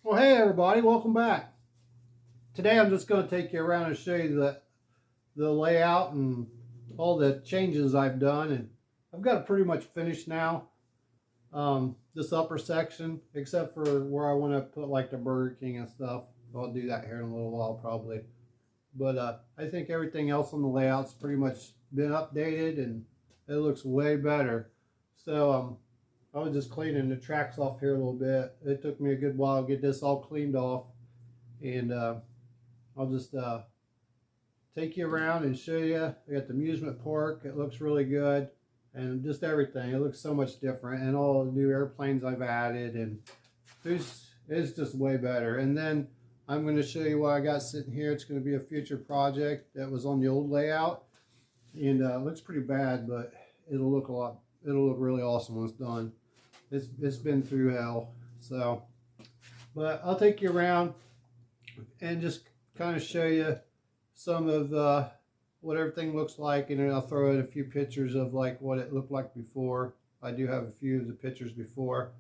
Well, hey everybody, welcome back. Today I'm just going to take you around and show you the layout and all the changes I've done, and I've got it pretty much finished now. This upper section, except for where I want to put like the Burger King and stuff. I'll do that here in a little while probably. But I think everything else on the layout's pretty much been updated and it looks way better. So I was just cleaning the tracks off here a little bit. It took me a good while to get this all cleaned off, and I'll just take you around and show you. I got the amusement park. It looks really good, and just everything. It looks so much different, and all the new airplanes I've added, and it's just way better. And then I'm going to show you what I got sitting here. It's going to be a future project that was on the old layout, and it looks pretty bad, but it'll look a lot. It'll look really awesome when it's done. It's been through hell, so. But I'll take you around and just kind of show you some of what everything looks like, and then I'll throw in a few pictures of like what it looked like before. I do have a few of the pictures before,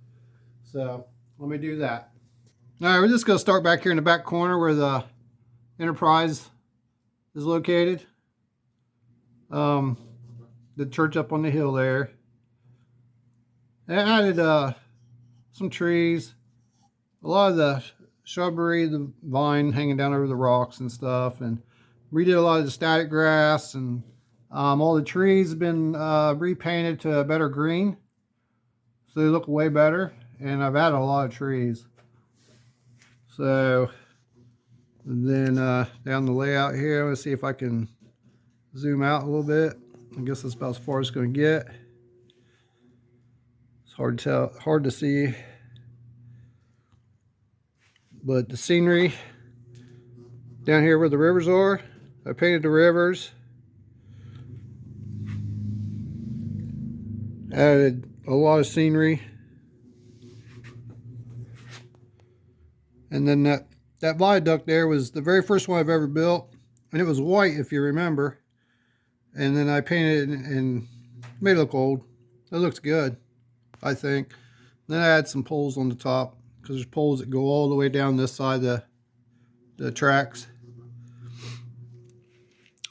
so let me do that. All right, we're just going to start back here in the back corner where the Enterprise is located. The church up on the hill there. I added some trees, a lot of the shrubbery, the vine hanging down over the rocks and stuff, and redid a lot of the static grass, and all the trees have been repainted to a better green, so they look way better. And I've added a lot of trees. So then down the layout here, let's see if I can zoom out a little bit. I guess that's about as far as it's going to get. It's hard to tell, hard to see, but the scenery down here where the rivers are, I painted the rivers, added a lot of scenery, and then that viaduct there was the very first one I've ever built, and it was white if you remember, and then I painted it and made it look old. It looks good, I think. Then I add some poles on the top, because there's poles that go all the way down this side of the tracks.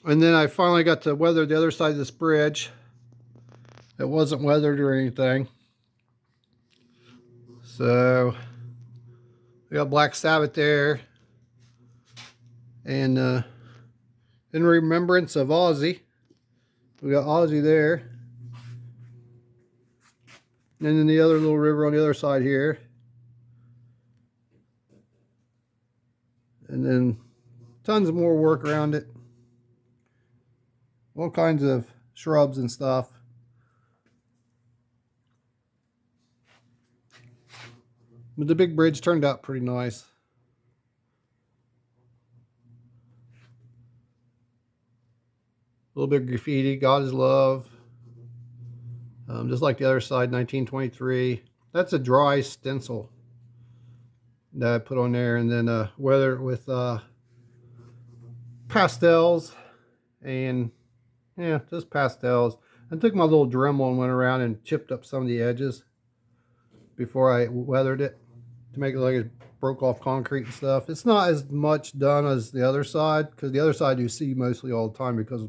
And then I finally got to weather the other side of this bridge. It wasn't weathered or anything. So we got Black Sabbath there. And in remembrance of Ozzy, we got Ozzy there. And then the other little river on the other side here. And then tons of more work around it. All kinds of shrubs and stuff. But the big bridge turned out pretty nice. A little bit of graffiti, God is love. Just like the other side, 1923. That's a dry stencil that I put on there, and then weather it with pastels, and yeah, just pastels. I took my little Dremel and went around and chipped up some of the edges before I weathered it to make it like it broke off concrete and stuff. It's not as much done as the other side, because the other side you see mostly all the time because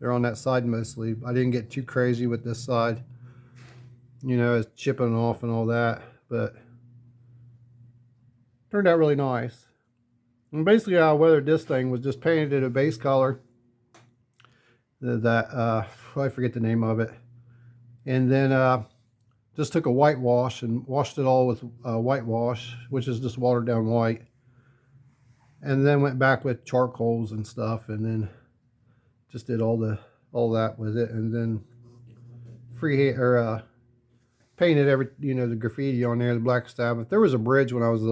they're on that side mostly. I didn't get too crazy with this side, you know, it's chipping off and all that, but turned out really nice. And basically how I weathered this thing was just painted it a base color that I forget the name of it, and then just took a whitewash and washed it all with whitewash, which is just watered down white, and then went back with charcoals and stuff, and then just did all that with it, and then painted the graffiti on there, the Black Sabbath. There was a bridge when I was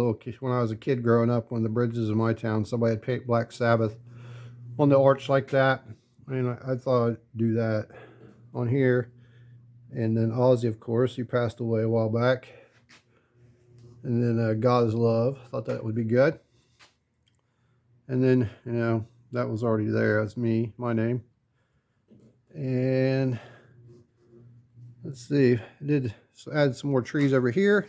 a kid growing up. One of the bridges in my town, somebody had painted Black Sabbath on the arch like that, and I thought I'd do that on here. And then Ozzy, of course, he passed away a while back. And then God is love. Thought that would be good. And then, that was already there. That's me, my name. And let's see, I did add some more trees over here.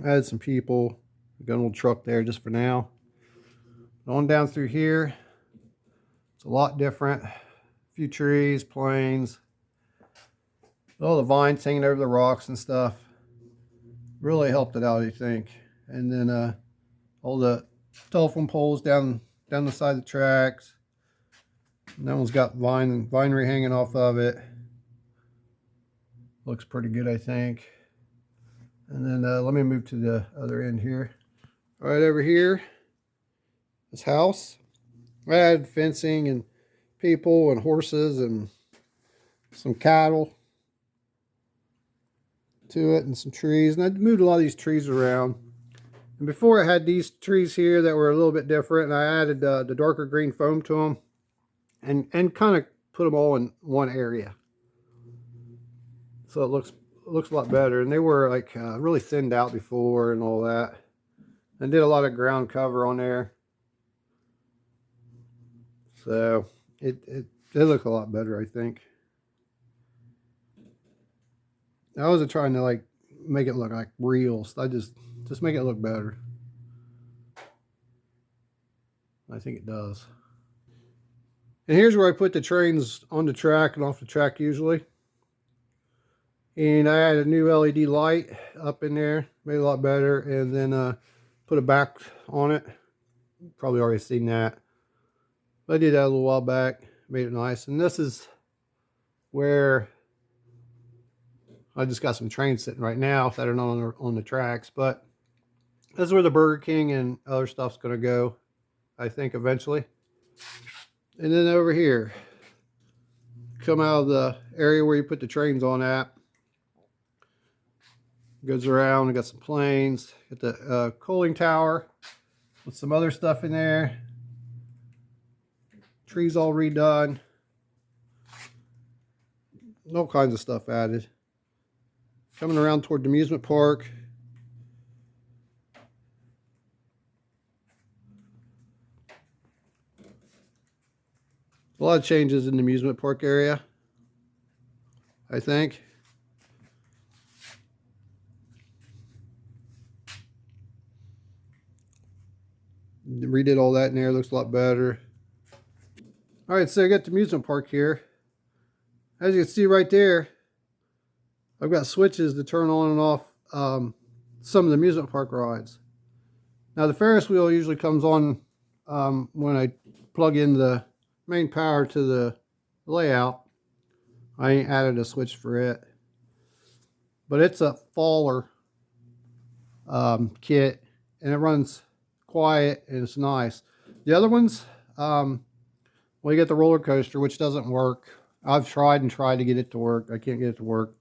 Added some people. Got a little truck there just for now. On down through here, it's a lot different. A few trees, planes, all the vines hanging over the rocks and stuff. Really helped it out, I think. And then all the telephone poles down the side of the tracks. And that one's got vinery hanging off of it. Looks pretty good, I think. And then let me move to the other end here. Right over here, this house. I had fencing and people and horses and some cattle to it and some trees. And I moved a lot of these trees around. And before I had these trees here that were a little bit different, and I added the darker green foam to them and kind of put them all in one area. So it looks a lot better. And they were like really thinned out before and all that. And did a lot of ground cover on there. So they look a lot better, I think. I wasn't trying to like make it look like real. I just make it look better. I think it does. And here's where I put the trains on the track and off the track usually. And I added a new LED light up in there, made it a lot better, and then put a back on it. Probably already seen that. But I did that a little while back, made it nice. And this is where I just got some trains sitting right now that are not on the tracks, but this is where the Burger King and other stuff's going to go, I think, eventually. And then over here, come out of the area where you put the trains on at. Goes around, we got some planes, got the cooling tower with some other stuff in there. Trees all redone. All kinds of stuff added. Coming around toward the amusement park. A lot of changes in the amusement park area, I think. Redid all that in there, looks a lot better. All right, so I got the amusement park here. As you can see right there, I've got switches to turn on and off some of the amusement park rides. Now the Ferris wheel usually comes on when I plug in the main power to the layout. I ain't added a switch for it, but it's a faller kit, and it runs quiet and it's nice. The other ones, well, you get the roller coaster, which doesn't work. I've tried to get it to work. I can't get it to work.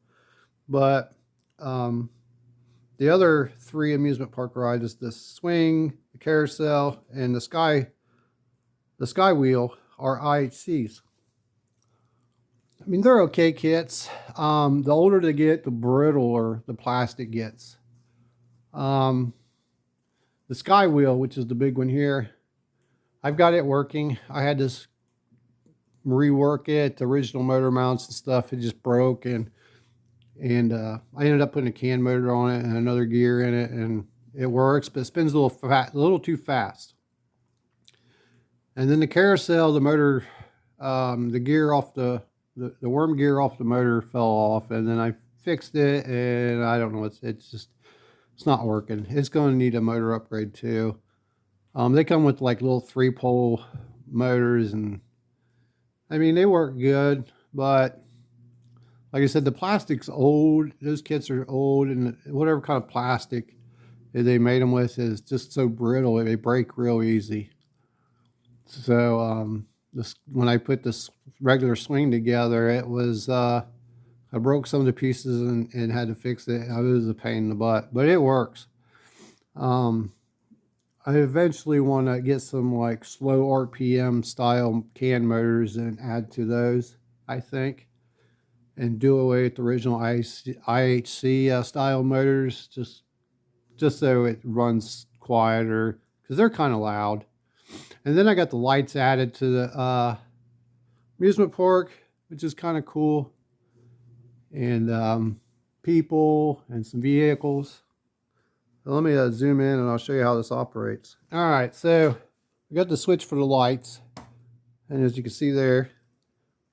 But the other three amusement park rides is the swing, the carousel, and the sky wheel are IHCs. I mean, they're okay kits. The older they get, the brittler the plastic gets. The sky wheel, which is the big one here, I've got it working. I had to rework it. The original motor mounts and stuff, it just broke, and I ended up putting a CAN motor on it and another gear in it, and it works, but it spins a little too fast. And then the carousel, the motor, the gear off the worm gear off the motor fell off, and then I fixed it, and I don't know, it's not working. It's going to need a motor upgrade too. They come with like little 3-pole motors, and I mean, they work good, but like I said, the plastic's old. Those kits are old, and whatever kind of plastic they made them with is just so brittle. They break real easy. So when I put this regular swing together, it was I broke some of the pieces and had to fix it. It was a pain in the butt, but it works. I eventually want to get some like slow RPM style CAN motors and add to those, I think, and do away with the original IHC style motors, just so it runs quieter, because they're kind of loud. And then I got the lights added to the amusement park, which is kind of cool, and people and some vehicles. Let me zoom in and I'll show you how this operates. All right, so we got the switch for the lights. And as you can see there,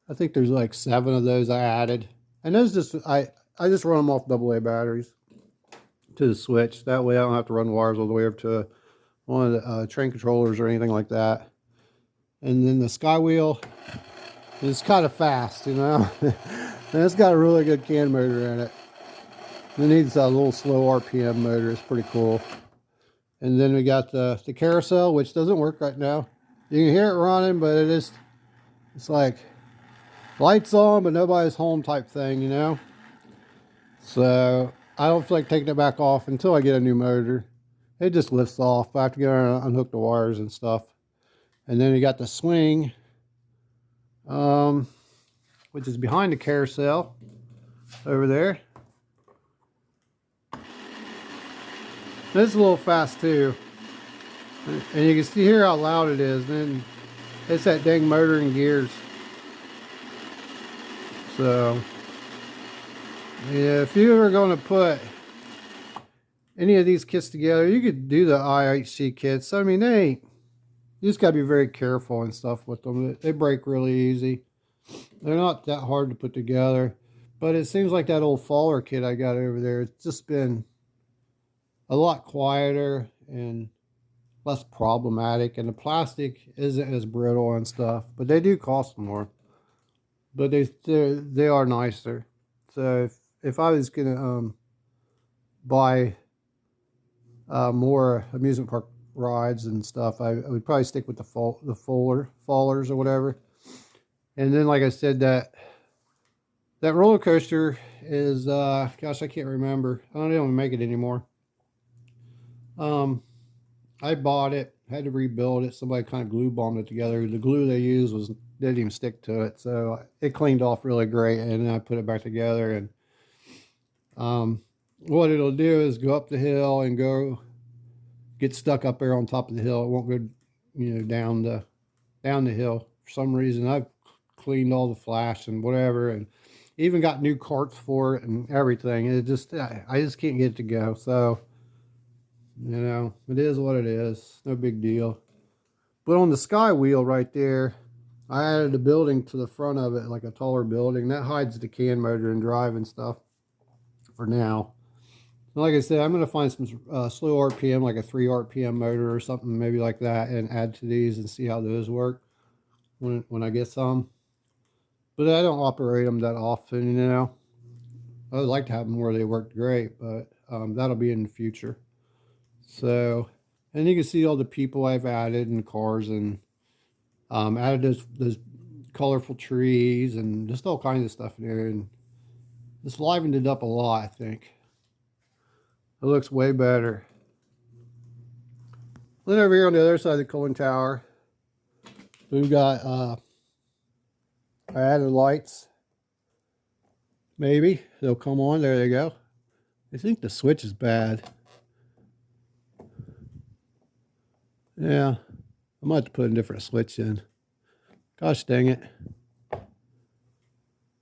I think there's like 7 of those I added. And those just, I just run them off AA batteries to the switch. That way I don't have to run wires all the way up to one of the train controllers or anything like that. And then the Sky Wheel is kind of fast, you know. And it's got a really good CAN motor in it. It needs a little slow RPM motor. It's pretty cool. And then we got the carousel, which doesn't work right now. You can hear it running, but it's like lights on, but nobody's home type thing, you know. So I don't feel like taking it back off until I get a new motor. It just lifts off. I have to get on and unhook the wires and stuff. And then you got the swing, which is behind the carousel over there. This is a little fast too. And you can see here how loud it is. Then it's that dang motor and gears. So, yeah, if you were going to put any of these kits together, you could do the IHC kits. I mean, you just got to be very careful and stuff with them. They break really easy. They're not that hard to put together. But it seems like that old Faller kit I got over there, it's just been a lot quieter and less problematic. And the plastic isn't as brittle and stuff. But they do cost more. But they are nicer. So if I was going to buy more amusement park rides and stuff, I would probably stick with the Fallers or whatever. And then, like I said, that roller coaster is gosh, I can't remember. I don't even make it anymore. I bought it, had to rebuild it. Somebody kind of glue bombed it together. The glue they used didn't even stick to it, so it cleaned off really great. And then I put it back together. And what it'll do is go up the hill and get stuck up there on top of the hill. It won't go, you know, down the hill. For some reason, I've cleaned all the flash and whatever, and even got new carts for it and everything. I just can't get it to go. So, you know, it is what it is. No big deal. But on the Sky Wheel right there, I added a building to the front of it, like a taller building. That hides the CAN motor and drive and stuff for now. Like I said, I'm going to find some slow RPM, like a 3 RPM motor or something, maybe like that, and add to these and see how those work when I get some. But I don't operate them that often, you know. I would like to have them where they work great, but that'll be in the future. So, and you can see all the people I've added and cars, and added those colorful trees and just all kinds of stuff in there, and just livened it up a lot, I think. It looks way better. Then over here on the other side of the cooling tower, we've got I added lights. Maybe they'll come on. There they go. I think the switch is bad. Yeah, I might have to put a different switch in. Gosh dang it.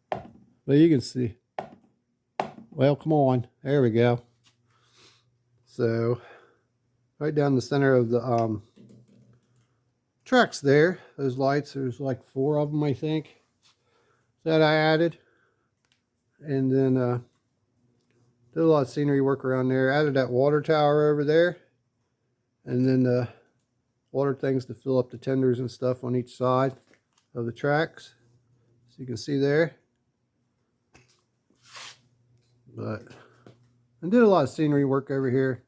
But you can see. Well, come on. There we go. So, right down the center of the tracks there, those lights, there's like 4 of them, I think, that I added. And then did a lot of scenery work around there. Added that water tower over there. And then the water things to fill up the tenders and stuff on each side of the tracks. So you can see there. But I did a lot of scenery work over here.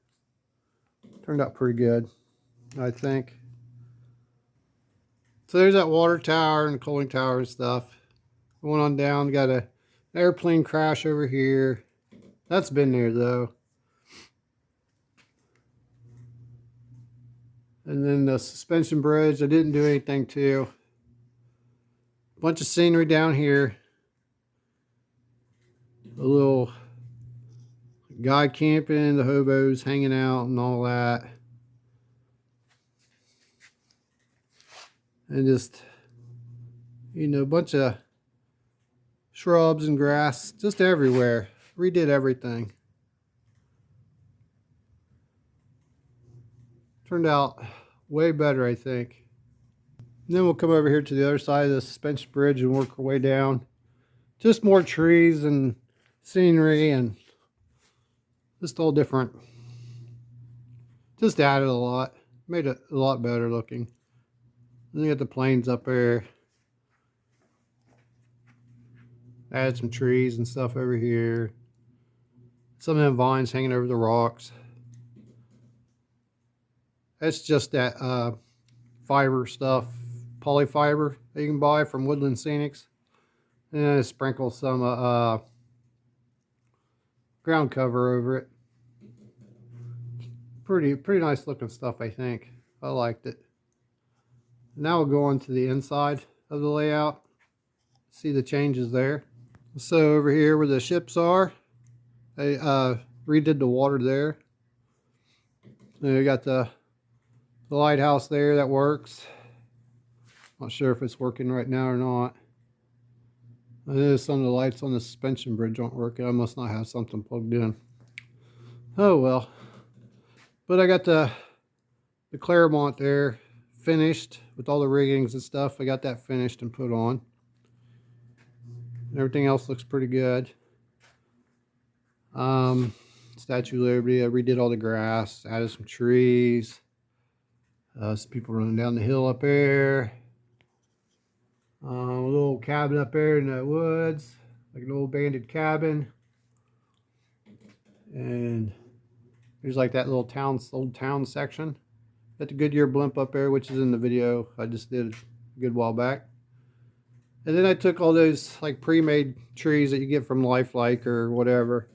Turned out pretty good, I think. So there's that water tower and cooling tower and stuff. Going on down, got an airplane crash over here. That's been there though. And then the suspension bridge, I didn't do anything to. Bunch of scenery down here. A little guy camping, the hobos hanging out and all that. And just, you know, a bunch of shrubs and grass just everywhere. Redid everything. Turned out way better, I think. And then we'll come over here to the other side of the suspension bridge and work our way down. Just more trees and scenery and just all different. Just added a lot. Made it a lot better looking. Then you got the plains up there. Added some trees and stuff over here. Some of them vines hanging over the rocks. That's just that fiber stuff, polyfiber that you can buy from Woodland Scenics. And then I sprinkle some ground cover over it. Pretty nice looking stuff, I think. I liked it. Now we'll go on to the inside of the layout. See the changes there. So over here where the ships are, I redid the water there. And we got the lighthouse there that works. Not sure if it's working right now or not. I know some of the lights on the suspension bridge aren't working. I must not have something plugged in. Oh well. But I got the Claremont there finished with all the riggings and stuff. I got that finished and put on. Everything else looks pretty good. Statue of Liberty, I redid all the grass, added some trees. Some people running down the hill up there. A little cabin up there in the woods, like an old abandoned cabin. And there's like that little old town section. Got the Goodyear blimp up there, which is in the video I just did a good while back. And then I took all those like pre-made trees that you get from Lifelike or whatever.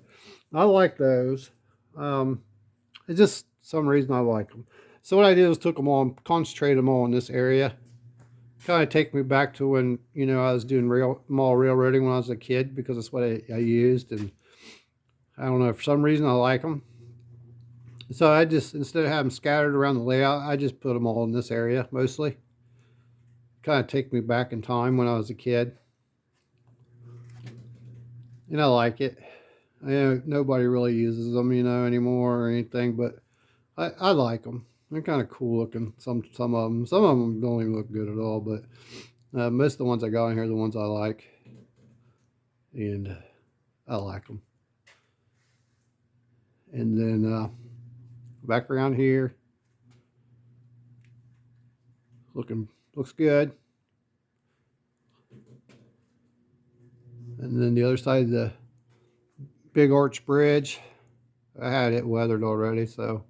I like those. It's just some reason I like them. So what I did was took them all, concentrated them all in this area. Kind of take me back to when, you know, I was doing mall railroading when I was a kid, because that's what I used. And I don't know, for some reason I like them. So I just, instead of having them scattered around the layout, I just put them all in this area mostly. Kind of take me back in time when I was a kid. And I like it. I know nobody really uses them, you know, anymore or anything, but I like them. They're kind of cool looking, some of them. Some of them don't even look good at all, but most of the ones I got in here are the ones I like. And I like them. And then back around here, looks good. And then the other side of the big arch bridge, I had it weathered already, so.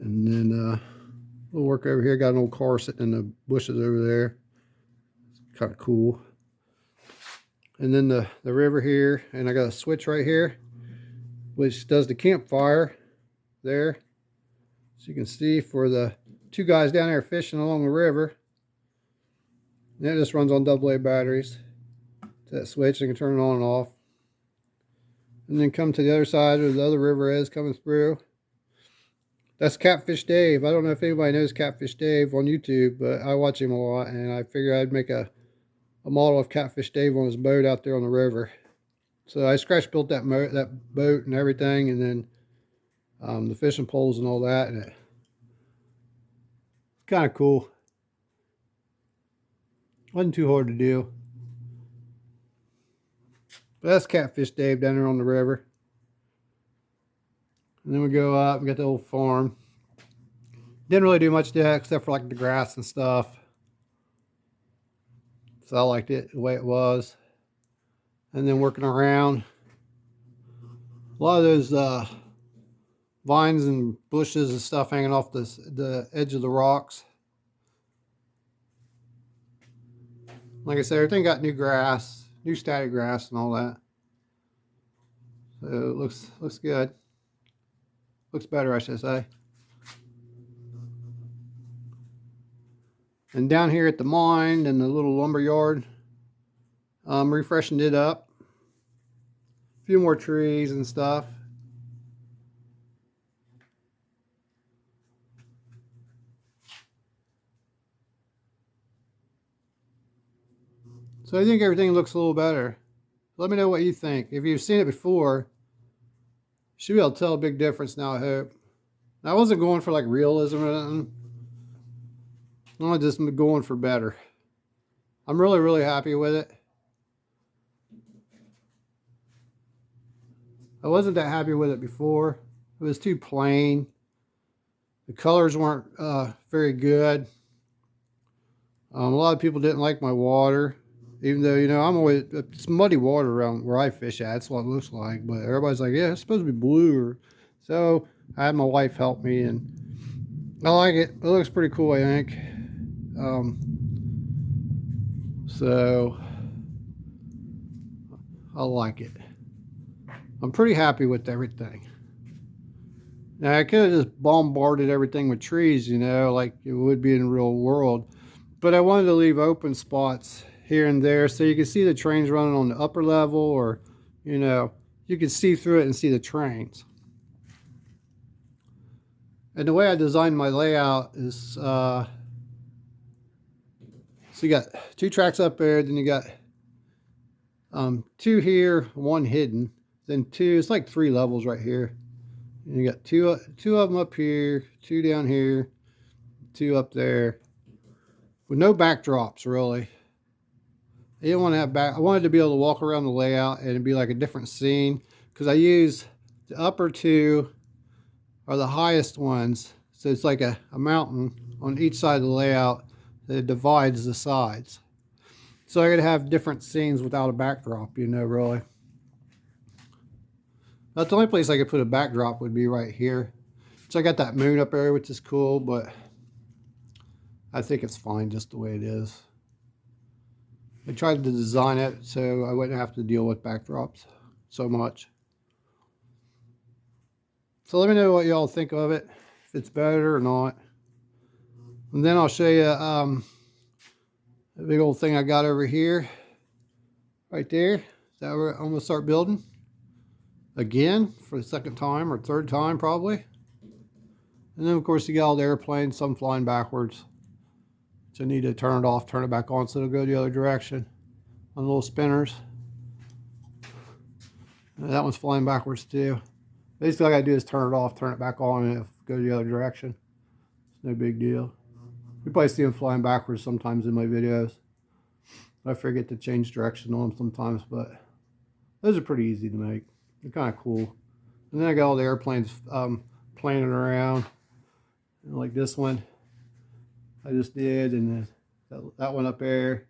And then we'll work over here. Got an old car sitting in the bushes over there. It's kind of cool. And then the river here, and I got a switch right here, which does the campfire there. So you can see for the two guys down there fishing along the river. And it just runs on AA batteries. That switch, you can turn it on and off. And then come to the other side where the other river is coming through. That's Catfish Dave. I don't know if anybody knows Catfish Dave on YouTube, but I watch him a lot, and I figured I'd make a model of Catfish Dave on his boat out there on the river. So I scratch built that boat and everything, and then the fishing poles and all that, and it's kind of cool. Wasn't too hard to do. But that's Catfish Dave down there on the river. And then we go up and get the old farm. Didn't really do much to that except for like the grass and stuff. So I liked it the way it was. And then working around, a lot of those vines and bushes and stuff hanging off the edge of the rocks. Like I said, everything got new grass, new static grass and all that. So it looks good. Looks better, I should say. And down here at the mine and the little lumber yard, refreshing it up. A few more trees and stuff. So I think everything looks a little better. Let me know what you think. If you've seen it before, Should be able to tell a big difference now, I hope. I wasn't going for like realism or anything. I'm just going for better. I'm really, really happy with it. I wasn't that happy with it before. It was too plain. The colors weren't very good. A lot of people didn't like my water, even though, you know, it's muddy water around where I fish at. That's what it looks like. But everybody's like, yeah, it's supposed to be blue. So I had my wife help me, and I like it. It looks pretty cool, I think. So I like it. I'm pretty happy with everything. Now, I could have just bombarded everything with trees, you know, like it would be in the real world. But I wanted to leave open spots here and there so you can see the trains running on the upper level, or, you know, you can see through it and see the trains. And the way I designed my layout is, so you got 2 tracks up there, then you got 2 here, 1 hidden, then 2, it's like 3 levels right here. And you got two of them up here, 2 down here, 2 up there, with no backdrops really. I didn't want to have I wanted to be able to walk around the layout and it'd be like a different scene, because I use the upper 2 are the highest ones, so it's like a mountain on each side of the layout that divides the sides. So I could have different scenes without a backdrop, you know, really. That's the only place I could put a backdrop would be right here. So I got that moon up there, which is cool, but I think it's fine just the way it is. I tried to design it so I wouldn't have to deal with backdrops so much. So let me know what y'all think of it, if it's better or not. And then I'll show you a big old thing I got over here, right there. That I'm gonna start building again for the 2nd time or 3rd time probably. And then of course you got all the airplanes, some flying backwards. So I need to turn it off, turn it back on so it'll go the other direction on the little spinners. And that one's flying backwards too. Basically all I gotta do is turn it off, turn it back on, and it'll go the other direction. It's no big deal. You probably see them flying backwards sometimes in my videos. I forget to change direction on them sometimes, but those are pretty easy to make. They're kind of cool. And then I got all the airplanes planning around, like this one I just did, and then that one up there,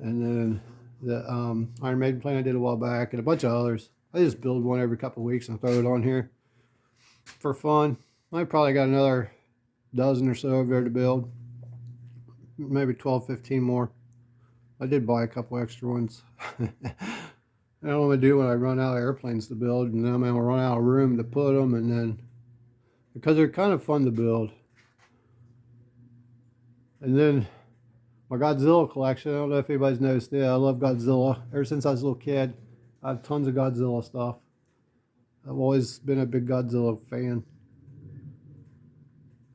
and then the Iron Maiden plane I did a while back, and a bunch of others. I just build one every couple of weeks and throw it on here for fun. I probably got another dozen or so over there to build, maybe 12, 15 more. I did buy a couple extra ones. I don't know what to do when I run out of airplanes to build, and then I'm going to run out of room to put them, and then, because they're kind of fun to build. And then my Godzilla collection, I don't know if anybody's noticed it, I love Godzilla. Ever since I was a little kid, I have tons of Godzilla stuff. I've always been a big Godzilla fan.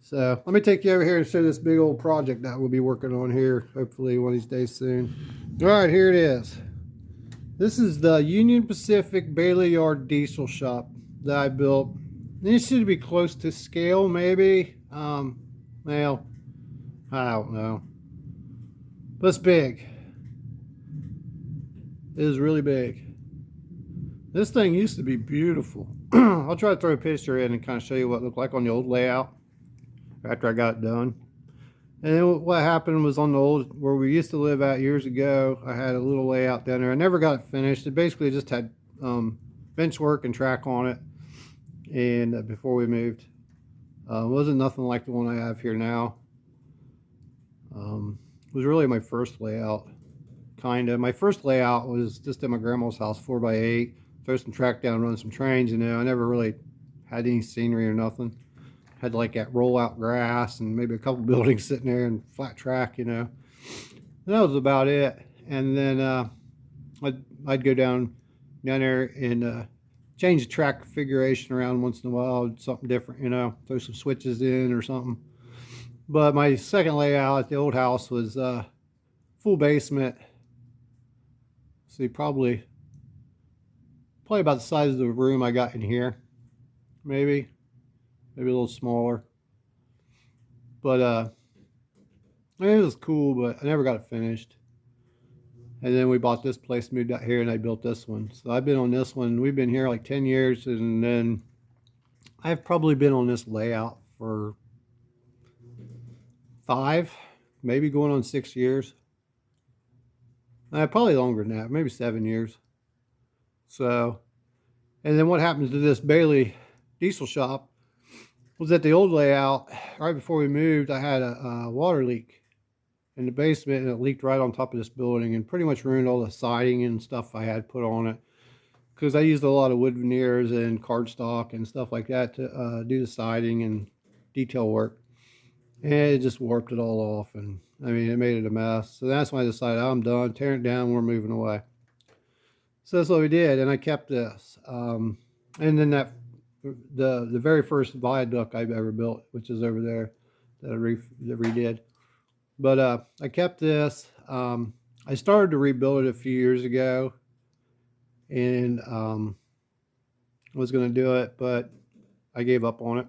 So let me take you over here and show this big old project that we'll be working on here, hopefully one of these days soon. All right, here it is. This is the Union Pacific Bailey Yard diesel shop that I built. This should be close to scale, maybe. Well, I don't know. But it's big. It is really big. This thing used to be beautiful. I'll try to throw a picture in and kind of show you what it looked like on the old layout after I got it done. And then what happened was, on the old, where we used to live at years ago, I had a little layout down there. I never got it finished. It basically just had bench work and track on it. And before we moved, it wasn't nothing like the one I have here now. It was really my first layout, kind of. My first layout was just at my grandma's house, 4x8. Throw some track down, run some trains, you know. I never really had any scenery or nothing. Had like that rollout grass and maybe a couple buildings sitting there and flat track, you know. And that was about it. And then I'd go down there and change the track configuration around once in a while, something different, you know, throw some switches in or something. But my second layout at the old house was full basement. See, probably probably about the size of the room I got in here. Maybe a little smaller. But I mean, it was cool, but I never got it finished. And then we bought this place, moved out here, and I built this one. So I've been on this one. We've been here like 10 years, and then I've probably been on this layout for 5, maybe going on 6 years. Probably longer than that, maybe 7 years. So, and then what happened to this Bailey diesel shop was that the old layout, right before we moved, I had a water leak in the basement, and it leaked right on top of this building and pretty much ruined all the siding and stuff I had put on it, because I used a lot of wood veneers and cardstock and stuff like that to do the siding and detail work, and it just warped it all off, and I mean, it made it a mess. So that's when I decided, I'm done, tearing it down, we're moving away. So that's what we did, and I kept this. And then the very first viaduct I've ever built, which is over there, that I redid. But I kept this. I started to rebuild it a few years ago, and was going to do it, but I gave up on it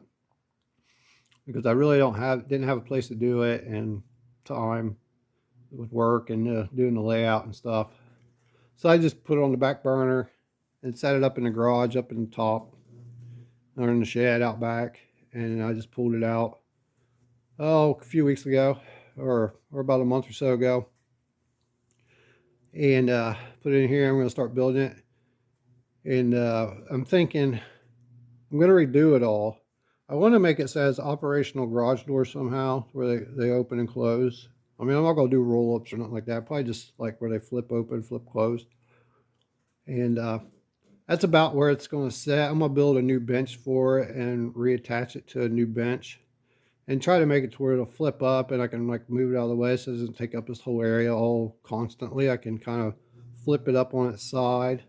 because I really didn't have a place to do it, and time with work and doing the layout and stuff. So I just put it on the back burner and set it up in the garage, up in the top, or in the shed out back, and I just pulled it out a few weeks ago, or about a month or so ago, and put it in here. I'm going to start building it, and I'm thinking I'm going to redo it all. I want to make it so it has operational garage doors somehow, where they open and close. I mean, I'm not going to do roll-ups or nothing like that. Probably just like where they flip open, flip close. And that's about where it's going to sit. I'm going to build a new bench for it and reattach it to a new bench, and try to make it to where it'll flip up and I can like move it out of the way so it doesn't take up this whole area all constantly. I can kind of flip it up on its side,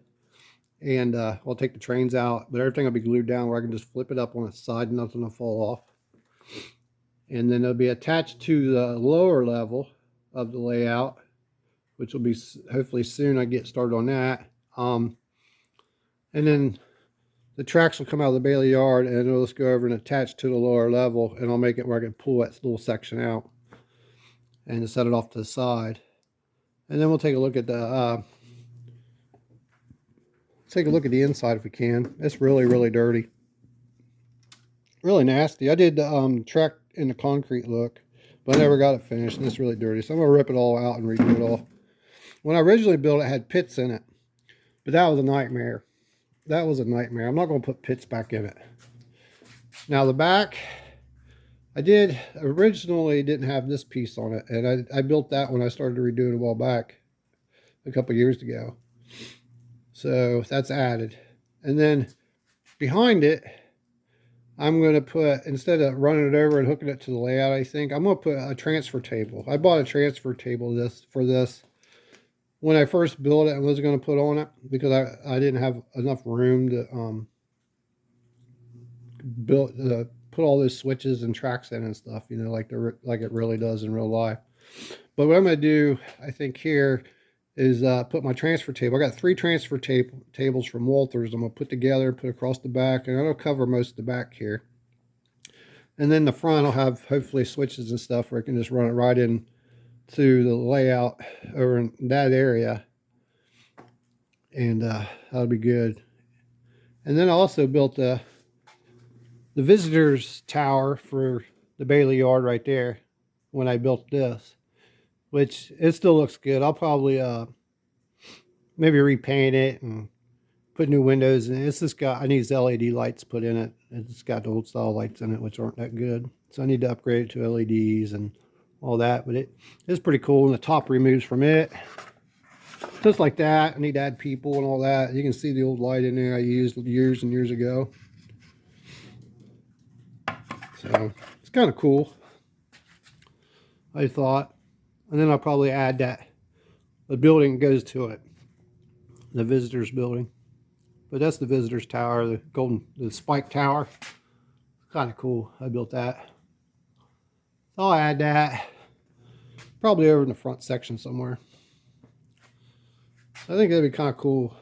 and I'll take the trains out, but everything will be glued down where I can just flip it up on its side and nothing will fall off. And then it'll be attached to the lower level of the layout, which will be hopefully soon. I get started on that. And then the tracks will come out of the Bailey yard, and it'll just go over and attach to the lower level, and I'll make it where I can pull that little section out and set it off to the side. And then we'll take a look at the inside if we can. It's really, really dirty. Really nasty. I did the track in the concrete look, but I never got it finished, and it's really dirty. So I'm going to rip it all out and redo it all. When I originally built it, it had pits in it, but that was a nightmare. That was a nightmare. I'm not going to put pits back in it. Now the back, I originally didn't have this piece on it, and I built that when I started to redo it a while back, a couple years ago. So that's added. And then behind it, I'm going to put, instead of running it over and hooking it to the layout, I think I'm going to put a transfer table. I bought a transfer table for this when I first built it. I was going to put on it because I didn't have enough room to put all those switches and tracks in and stuff, you know, like it really does in real life. But what I'm going to do, I think, here is put my transfer table. I got 3 transfer tables from Walthers. I'm going to put together and put across the back, and it'll cover most of the back here. And then the front, I'll have hopefully switches and stuff where I can just run it right in to the layout over in that area, and that'll be good. And then I also built the visitors tower for the Bailey yard right there when I built this, which it still looks good. I'll probably maybe repaint it and put new windows in it. It's just got, I need these LED lights put in it. It's got the old style lights in it, which aren't that good. So I need to upgrade it to LEDs and all that, but it is pretty cool. And the top removes from it, just like that. I need to add people and all that. You can see the old light in there I used years and years ago. So it's kind of cool, I thought. And then I'll probably add that the building goes to it, the visitors building. But that's the visitors tower, the spike tower. Kind of cool. I built that. So I'll add that probably over in the front section somewhere. I think that'd be kind of cool.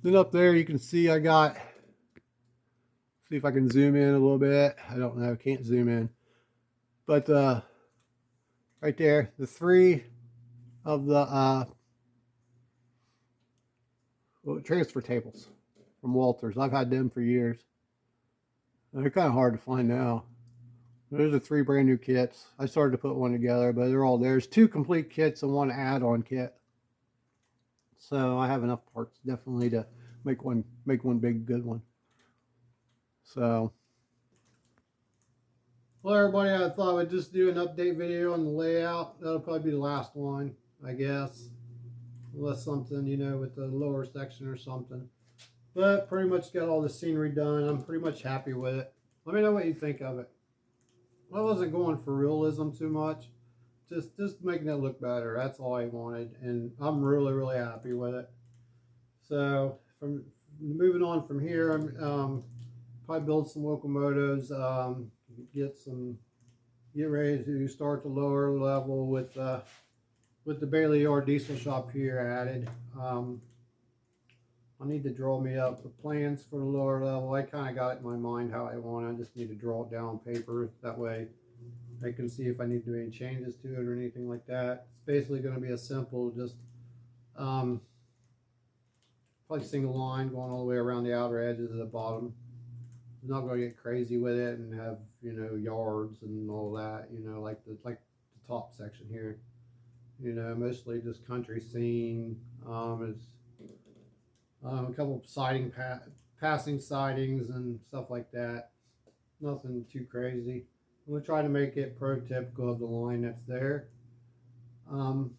Then up there you can see I got, see if I can zoom in a little bit. I don't know, can't zoom in. But right there, the three of the transfer tables from Walters. I've had them for years. They're kind of hard to find now. There's the three brand new kits. I started to put one together, but they're all there. There's two complete kits and one add-on kit. So I have enough parts definitely to make one big good one. So, well, everybody, I thought I would just do an update video on the layout. That'll probably be the last one, I guess, unless something, you know, with the lower section or something. But pretty much got all the scenery done. I'm pretty much happy with it. Let me know what you think of it. I wasn't going for realism too much. Just making it look better. That's all I wanted, and I'm really happy with it. So from moving on from here, I'm probably build some locomotives. Get ready to start the lower level with the Bailey Yard Diesel Shop here added. I need to draw me up the plans for the lower level. I kind of got it in my mind how I want it. I just need to draw it down on paper. That way I can see if I need to do any changes to it or anything like that. It's basically going to be a simple, just probably single line going all the way around the outer edges of the bottom. I'm not going to get crazy with it and have, you know, yards and all that, you know, like the top section here. You know, mostly just country scene. It's a couple of passing sidings and stuff like that. Nothing too crazy. We'll try to make it prototypical of the line that's there. So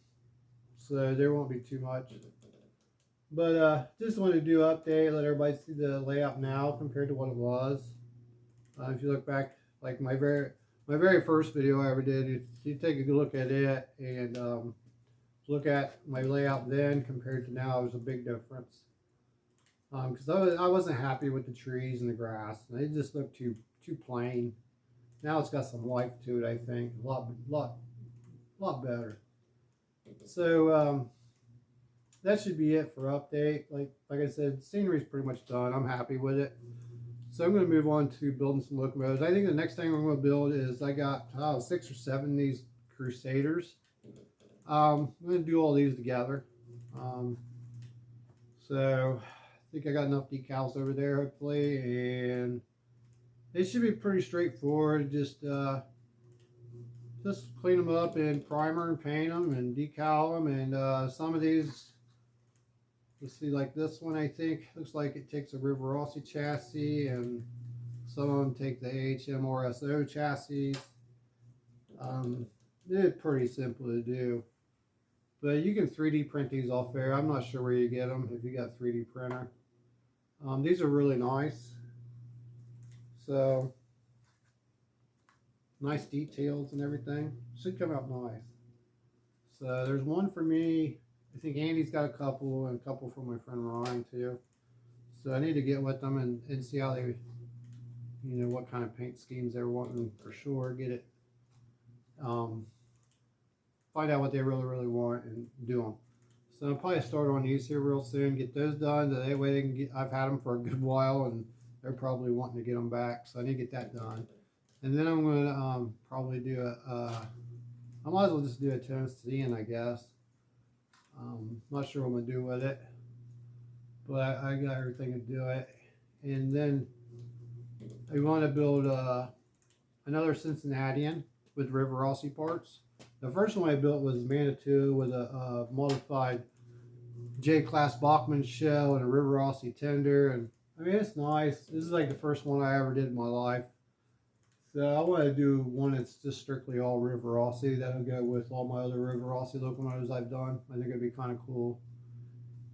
there won't be too much. But just wanted to do an update, let everybody see the layout now compared to what it was. If you look back, like my very first video I ever did, if you take a good look at it and look at my layout then compared to now, there's a big difference. Because I wasn't happy with the trees and the grass. They just looked too plain. Now it's got some life to it. I think a lot better. So that should be it for update. Like I said, scenery's pretty much done. I'm happy with it. So I'm going to move on to building some locomotives. I think the next thing I'm going to build is I got 6 or 7 of these Crusaders. I'm going to do all these together. So I think I got enough decals over there, hopefully, and they should be pretty straightforward. Just clean them up and primer and paint them and decal them. And some of these, let's see, like this one, I think looks like it takes a River Rossi chassis, and some of them take the AHM RSO chassis. They're pretty simple to do. But you can 3D print these off there. I'm not sure where you get them if you got 3D printer. These are really nice. So, nice details and everything. Should come out nice. So there's one for me. I think Andy's got a couple, and a couple for my friend Ryan too. So I need to get with them and see how they, you know, what kind of paint schemes they're wanting for sure. Get it. Find out what they really want and do them. So I'll probably start on these here real soon. Get those done. That way they can get. I've had them for a good while, and they're probably wanting to get them back. So I need to get that done. And then I'm going to probably do I might as well just do a Tennessean, I guess. Not sure what I'm going to do with it, but I got everything to do it. And then I want to build another Cincinnatian with River Rossi parts. The first one I built was Manitou with a modified J-Class Bachmann shell and a River Rossi tender. And I mean, it's nice. This is like the first one I ever did in my life. So I want to do one that's just strictly all River Rossi. That'll go with all my other River Rossi locomotives I've done. I think it'd be kind of cool.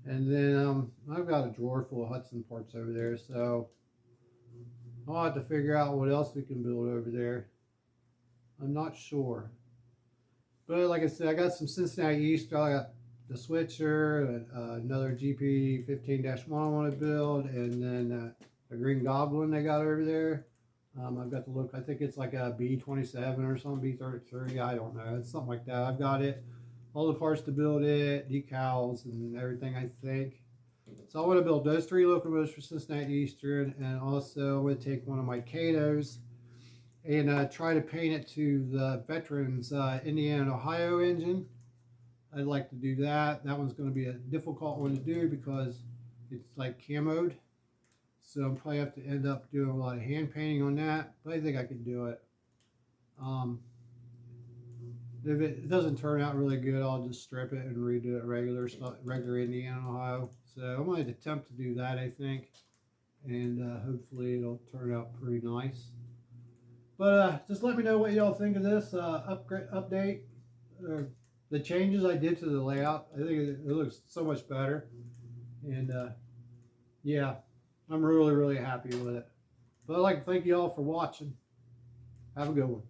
And then I've got a drawer full of Hudson parts over there. So I'll have to figure out what else we can build over there. I'm not sure. But like I said, I got some Cincinnati Easter. I got the switcher, another GP 15-1 I want to build, and then a Green Goblin they got over there. I've got to look, I think it's like a B27 or something, B33, I don't know. It's something like that. I've got it, all the parts to build it, decals and everything, I think. So I want to build those 3 locomotives for Cincinnati Eastern, and also I'm going to take one of my Catos and try to paint it to the Veterans Indiana and Ohio engine. I'd like to do that. That one's going to be a difficult one to do because it's like camoed. So I'll probably have to end up doing a lot of hand painting on that, but I think I can do it. If it doesn't turn out really good, I'll just strip it and redo it regular Indiana, Ohio. So I'm going to attempt to do that, I think, and hopefully it'll turn out pretty nice. But just let me know what y'all think of this update. The changes I did to the layout. I think it looks so much better, and yeah, I'm really happy with it. But I'd like to thank you all for watching. Have a good one.